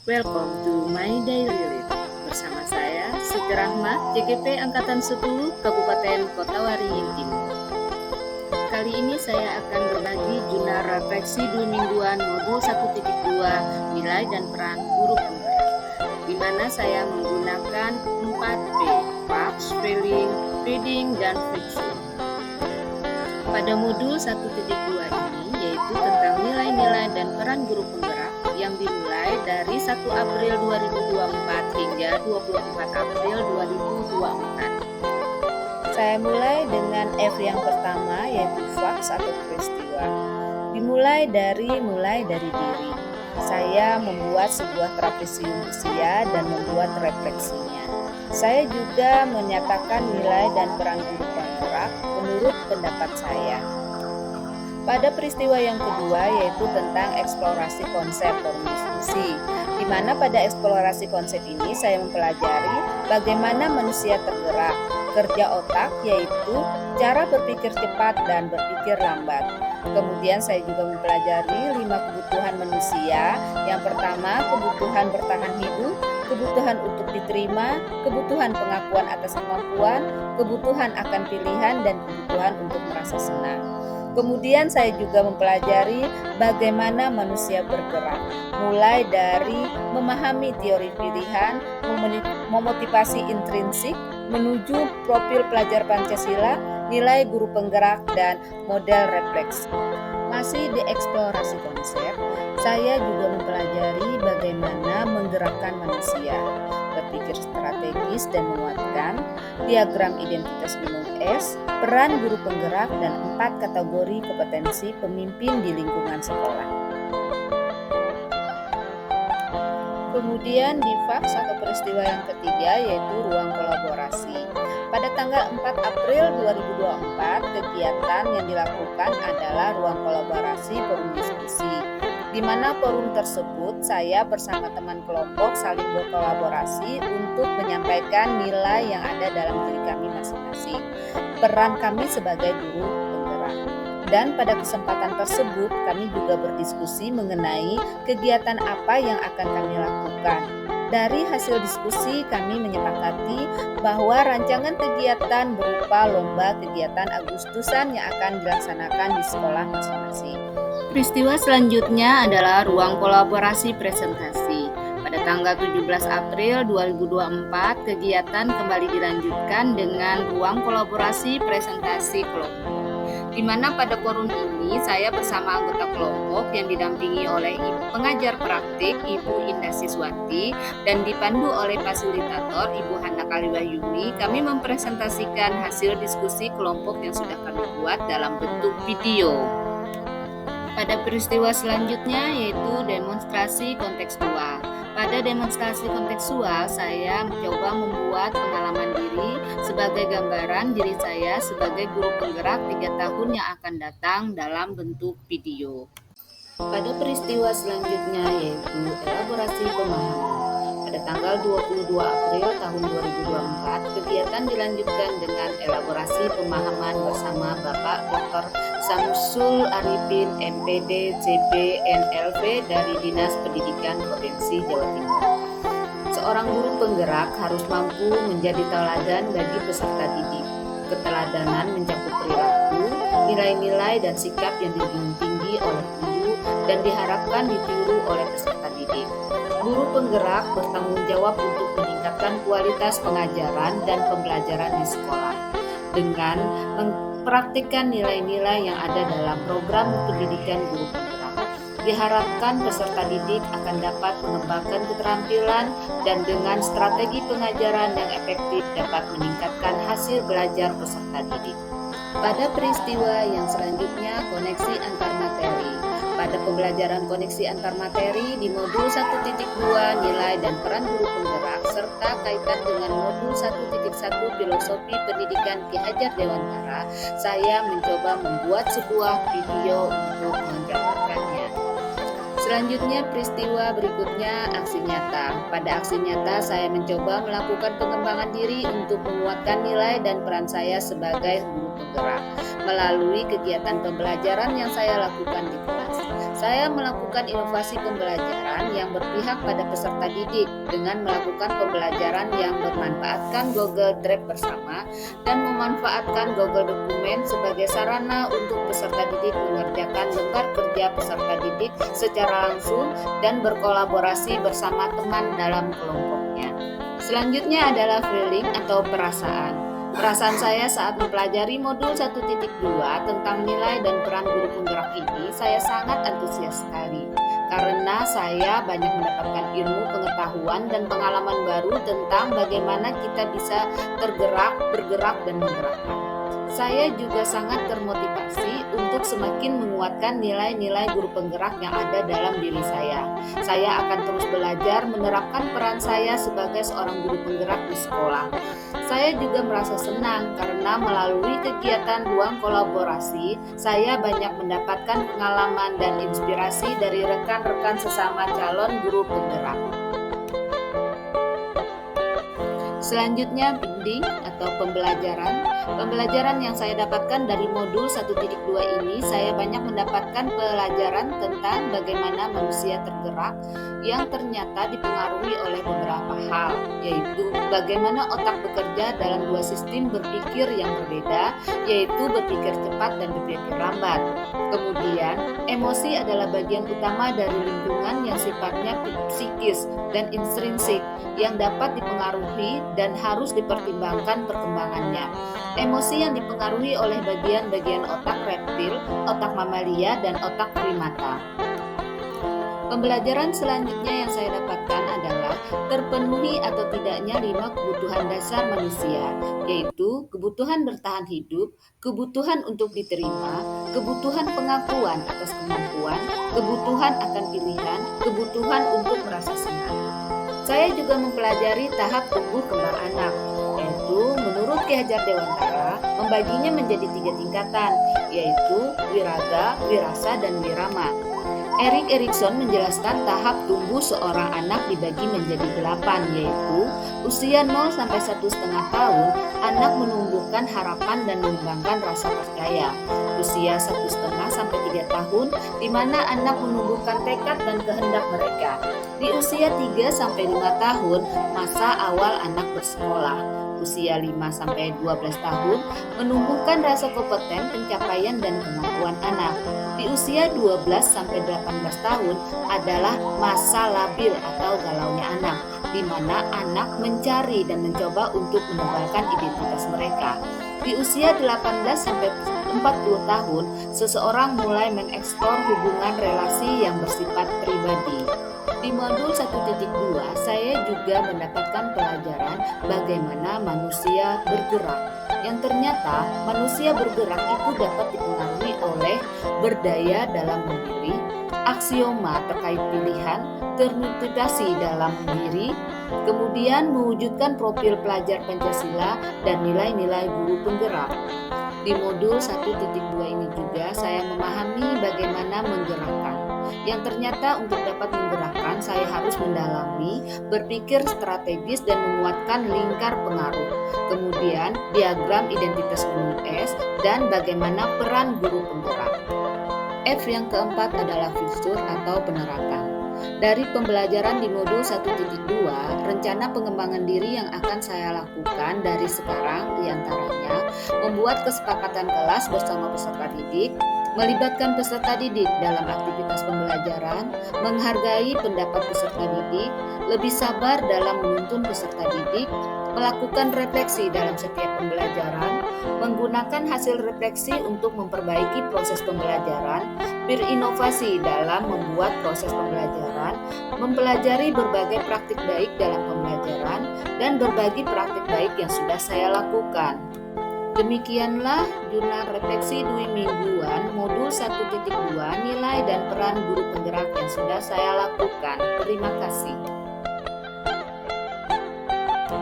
Welcome to my daily read. Bersama saya, Siti Rahmat, JKP Angkatan 10, Kabupaten Kotawari Timur. Kali ini saya akan berbagi jurnal refleksi 2 mingguan modul 1.2 nilai dan peran guru penggerak, di mana saya menggunakan 4P, facts, feeling, reading, dan fiction. Pada modul 1.2 ini yaitu tentang nilai-nilai dan peran guru penggerak yang dimulai dari 1 April 2024 hingga 24 April 2024. Saya mulai dengan F yang pertama yaitu facts atau peristiwa. Mulai dari diri. Saya membuat sebuah trapesium usia dan membuat refleksinya. Saya juga menyatakan nilai dan peran guru penggerak menurut pendapat saya. Pada peristiwa yang kedua yaitu tentang eksplorasi konsep forum diskusi, di mana pada eksplorasi konsep ini saya mempelajari bagaimana manusia tergerak, kerja otak yaitu cara berpikir cepat dan berpikir lambat. Kemudian saya juga mempelajari 5 kebutuhan manusia. Yang pertama, kebutuhan bertahan hidup, kebutuhan untuk diterima, kebutuhan pengakuan atas kemampuan, kebutuhan akan pilihan, dan kebutuhan untuk merasa senang. Kemudian saya juga mempelajari bagaimana manusia bergerak, mulai dari memahami teori pilihan, memotivasi intrinsik, menuju profil pelajar Pancasila, nilai guru penggerak, dan model refleksi. Masih di eksplorasi konsep, saya juga mempelajari bagaimana menggerakkan manusia, berpikir strategis dan menguatkan, diagram identitas gunung es, peran guru penggerak, dan 4 kategori kompetensi pemimpin di lingkungan sekolah. Kemudian di faks atau peristiwa yang ketiga yaitu ruang kolaborasi. Pada tanggal 4 April 2024, kegiatan yang dilakukan adalah ruang kolaborasi forum diskusi, di mana forum tersebut saya bersama teman kelompok saling berkolaborasi untuk menyampaikan nilai yang ada dalam diri kami masing-masing, peran kami sebagai guru penggerak. Dan pada kesempatan tersebut kami juga berdiskusi mengenai kegiatan apa yang akan kami lakukan. Dari hasil diskusi kami menyepakati bahwa rancangan kegiatan berupa lomba kegiatan Agustusan yang akan dilaksanakan di sekolah masing-masing. Peristiwa selanjutnya adalah ruang kolaborasi presentasi. Pada tanggal 17 April 2024, kegiatan kembali dilanjutkan dengan ruang kolaborasi presentasi kelompok, di mana pada forum ini saya bersama anggota kelompok yang didampingi oleh pengajar praktik Ibu Indah Siswati dan dipandu oleh fasilitator Ibu Hana Kaliwahyuni, kami mempresentasikan hasil diskusi kelompok yang sudah kami buat dalam bentuk video. Pada peristiwa selanjutnya yaitu demonstrasi kontekstual. Pada demonstrasi kontekstual, saya mencoba membuat pengalaman diri sebagai gambaran diri saya sebagai guru penggerak 3 tahun yang akan datang dalam bentuk video. Pada peristiwa selanjutnya yaitu elaborasi pemahaman. Pada tanggal 22 April tahun 2024, kegiatan dilanjutkan dengan elaborasi pemahaman bersama Bapak Dr. Samsul Arifin, MPD, CP, NLV dari Dinas Pendidikan Provinsi Jawa Timur. Seorang guru penggerak harus mampu menjadi teladan bagi peserta didik. Keteladanan mencakup perilaku, nilai-nilai dan sikap yang dijunjung tinggi oleh guru dan diharapkan ditiru oleh peserta didik. Guru penggerak bertanggung jawab untuk meningkatkan kualitas pengajaran dan pembelajaran di sekolah dengan mempraktikkan nilai-nilai yang ada dalam program pendidikan guru penggerak. Diharapkan peserta didik akan dapat mengembangkan keterampilan dan dengan strategi pengajaran yang efektif dapat meningkatkan hasil belajar peserta didik. Pada peristiwa yang selanjutnya, koneksi antar materi. Pada pembelajaran koneksi antar materi di modul 1.2 nilai dan peran guru penggerak serta kaitan dengan modul 1.1 filosofi pendidikan Ki Hajar Dewantara, saya mencoba membuat sebuah video untuk menggambarkannya. Selanjutnya peristiwa berikutnya aksi nyata. Pada aksi nyata saya mencoba melakukan pengembangan diri untuk menguatkan nilai dan peran saya sebagai guru penggerak melalui kegiatan pembelajaran yang saya lakukan di kelas. Saya melakukan inovasi pembelajaran yang berpihak pada peserta didik dengan melakukan pembelajaran yang memanfaatkan Google Drive bersama dan memanfaatkan Google Dokumen sebagai sarana untuk peserta didik mengerjakan lembar kerja peserta didik secara langsung dan berkolaborasi bersama teman dalam kelompoknya. Selanjutnya adalah feeling atau perasaan. Perasaan saya saat mempelajari modul 1.2 tentang nilai dan peran guru penggerak ini, saya sangat antusias sekali. Karena saya banyak mendapatkan ilmu, pengetahuan, dan pengalaman baru tentang bagaimana kita bisa tergerak, bergerak, dan menggerakkan. Saya juga sangat termotivasi untuk semakin menguatkan nilai-nilai guru penggerak yang ada dalam diri saya. Saya akan terus belajar menerapkan peran saya sebagai seorang guru penggerak di sekolah. Saya juga merasa senang karena melalui kegiatan ruang kolaborasi, saya banyak mendapatkan pengalaman dan inspirasi dari rekan-rekan sesama calon guru penggerak. Selanjutnya, bimbing atau pembelajaran. Pembelajaran yang saya dapatkan dari modul 1.2 ini, saya banyak mendapatkan pelajaran tentang bagaimana manusia tergerak yang ternyata dipengaruhi oleh beberapa hal, yaitu bagaimana otak bekerja dalam dua sistem berpikir yang berbeda, yaitu berpikir cepat dan berpikir lambat. Kemudian, emosi adalah bagian utama dari lingkungan yang sifatnya psikis dan intrinsik yang dapat dipengaruhi dan harus dipertimbangkan perkembangannya. Emosi yang dipengaruhi oleh bagian-bagian otak reptil, otak mamalia, dan otak primata. Pembelajaran selanjutnya yang saya dapatkan adalah terpenuhi atau tidaknya 5 kebutuhan dasar manusia, yaitu kebutuhan bertahan hidup, kebutuhan untuk diterima, kebutuhan pengakuan atas kemampuan, kebutuhan akan pilihan, kebutuhan untuk merasa senang. Saya juga mempelajari tahap tumbuh kembang anak, yaitu menurut Ki Hajar Dewantara membaginya menjadi 3 tingkatan, yaitu wiraga, wirasa, dan wirama. Erik Erikson menjelaskan tahap tumbuh seorang anak dibagi menjadi 8, yaitu usia 0 sampai 1,5 tahun, anak menumbuhkan harapan dan mengembangkan rasa percaya. Usia 1,5 sampai 3 tahun, di mana anak menumbuhkan tekad dan kehendak mereka. Di usia 3 sampai 5 tahun, masa awal anak bersekolah. Usia 5 sampai 12 tahun, menumbuhkan rasa kompeten, pencapaian, dan kemampuan anak. Di usia 12 sampai 18 tahun adalah masa labil atau galaunya anak, di mana anak mencari dan mencoba untuk menebalkan identitas mereka. Di usia 18 sampai 40 tahun, seseorang mulai mengeksplor hubungan relasi yang bersifat pribadi. Di modul 1.2, saya juga mendapatkan pelajaran bagaimana manusia bergerak. Yang ternyata manusia bergerak itu dapat dipengaruhi oleh berdaya dalam memilih, aksioma terkait pilihan, termotivasi dalam diri, kemudian mewujudkan profil pelajar Pancasila dan nilai-nilai guru penggerak. Di modul 1.2 ini juga saya memahami bagaimana menggerakkan. Yang ternyata untuk dapat menggerakkan saya harus mendalami, berpikir strategis dan menguatkan lingkar pengaruh. Kemudian diagram identitas gunung es dan bagaimana peran guru penggerak. F yang keempat adalah fitur atau penerapan. Dari pembelajaran di modul 1.2, rencana pengembangan diri yang akan saya lakukan dari sekarang diantaranya membuat kesepakatan kelas bersama peserta didik, melibatkan peserta didik dalam aktivitas pembelajaran, menghargai pendapat peserta didik, lebih sabar dalam menuntun peserta didik, melakukan refleksi dalam setiap pembelajaran, menggunakan hasil refleksi untuk memperbaiki proses pembelajaran, berinovasi dalam membuat proses pembelajaran, mempelajari berbagai praktik baik dalam pembelajaran, dan berbagi praktik baik yang sudah saya lakukan. Demikianlah jurnal refleksi Dwi mingguan modul 1.2 nilai dan peran guru penggerak yang sudah saya lakukan. Terima kasih.